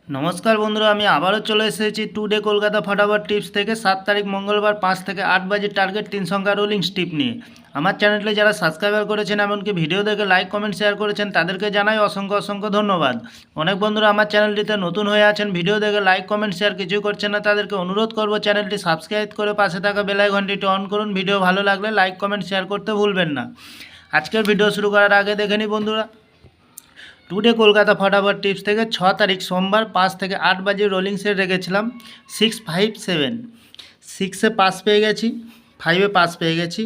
নমস্কার বন্ধুরা, আমি আবারও চলে এসেছি টুডে কলকাতা ফটাফট টিপস থেকে 7 তারিখ মঙ্গলবার 5 থেকে 8 বাজে টার্গেট 3 সংখ্যা রোলিং টিপ নিয়ে। আমার চ্যানেলে যারা সাবস্ক্রাইবার করেছেন এমনকি ভিডিও দেখে লাইক কমেন্ট শেয়ার করেছেন তাদেরকে জানাই অসংখ্য অসংখ্য ধন্যবাদ। অনেক বন্ধুরা আমার চ্যানেলটিতে নতুন হয়ে আছেন, ভিডিও দেখে লাইক কমেন্ট শেয়ার কিছুই করছেন না, তাদেরকে অনুরোধ করব চ্যানেলটি সাবস্ক্রাইব করে পাশে থাকা বেল আইকনটি অন করুন। ভিডিও ভালো লাগলে লাইক কমেন্ট শেয়ার করতে ভুলবেন না। আজকের ভিডিও শুরু করার আগে দেখে নিই বন্ধুরা, টুডে কলকাতা ফটাফট টিপস থেকে 6 তারিখ সোমবার 5 থেকে 8 বাজে রোলিং সেট রেখেছিলাম 657। 6-এ পাস পেয়ে গেছি, 5-এ পাস পেয়ে গেছি,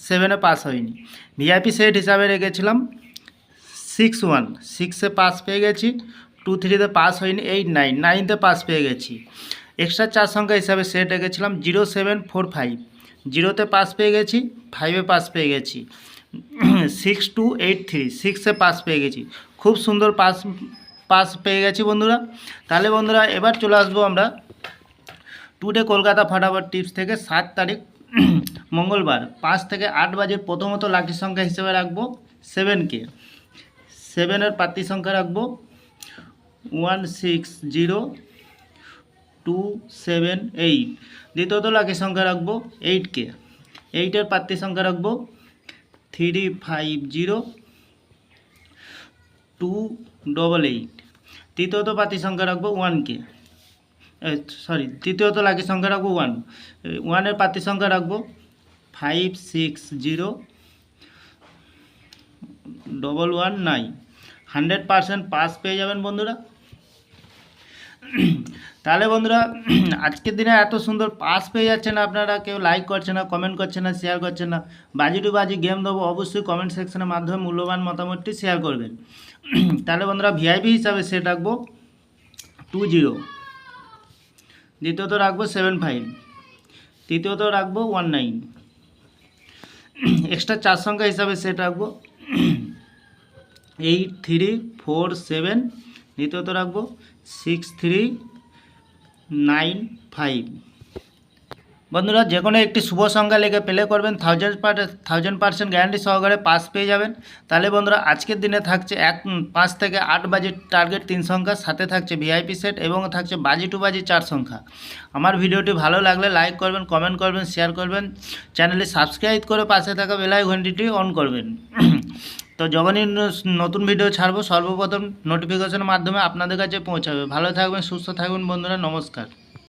7-এ পাস হয়নি। ভিআইপি সেট হিসাবে রেখেছিলাম 61। 6-এ পাস পেয়ে গেছি, 2-3-তে পাস হয়নি, 8-9, 9-তে পাস পেয়ে গেছি। এক্সট্রা 4 সংখ্যা হিসাবে সেট রেখেছিলাম 0745। 0-তে পাস পেয়ে গেছি, 5-এ পাস পেয়ে গেছি, 6283। 6-এ পাস পেয়ে গেছি, খুব সুন্দর পাস পেয়ে গেছি বন্ধুরা। তাহলে বন্ধুরা এবার চলে আসবো আমরা টুডে কলকাতা ফটাফট টিপস থেকে 7 তারিখ মঙ্গলবার 5 থেকে 8 বাজে প্রথমত লাকি সংখ্যা হিসেবে রাখবো 7কে। 7-এর প্রার্থী সংখ্যা রাখবো 160278। দ্বিতীয়ত লাকি সংখ্যা রাখবো 8কে। 8-এর প্রার্থী সংখ্যা রাখবো 350288। তৃতীয়ত প্রার্থী সংখ্যা রাখবো 1কে, তৃতীয়ত লাকি সংখ্যা রাখবো 1। 1-এর প্রার্থী সংখ্যা রাখবো 560119। 100% পাস পেয়ে যাবেন বন্ধুরা। তাহলে বন্ধুরা আজকের দিনে এত সুন্দর পাস পেয়ে যাচ্ছেন আপনারা, কেউ লাইক করছে না, কমেন্ট করছে না, শেয়ার করছেন না। বাজি টু বাজি গেম দেবো, অবশ্যই কমেন্ট সেকশনের মাধ্যমে মূল্যবান মতামতটি শেয়ার করবেন। তাহলে বন্ধুরা ভিআইপি হিসাবে সেট রাখবো 20। দ্বিতীয়ত রাখবো 75। তৃতীয়ত রাখবো 19। এক্সট্রা 4 সংখ্যা হিসাবে সেট রাখবো 8347। দ্বিতীয়ত রাখবো 6395। বন্ধুরা যে কোনো একটি শুভ সংখ্যা লেগে প্লে করবেন, 1000% গ্যারান্টি সহকারে পাস পেয়ে যাবেন। তাহলে বন্ধুরা আজকের দিনে থাকছে 5 থেকে 8 বাজে টার্গেট 3 সংখ্যা, সাথে থাকছে ভিআইপি সেট এবং থাকছে বাজি টু বাজি 4 সংখ্যা। আমার ভিডিওটি ভালো লাগলে লাইক করবেন, কমেন্ট করবেন, শেয়ার করবেন, চ্যানেলে সাবস্ক্রাইব করে পাশে থাকা বেল আইকনটি অন করবেন। তো যখনই নতুন ভিডিও ছাড়বো সর্বপ্রথম নোটিফিকেশনের মাধ্যমে আপনাদের কাছে পৌঁছাবে। ভালো থাকবেন, সুস্থ থাকবেন বন্ধুরা, নমস্কার।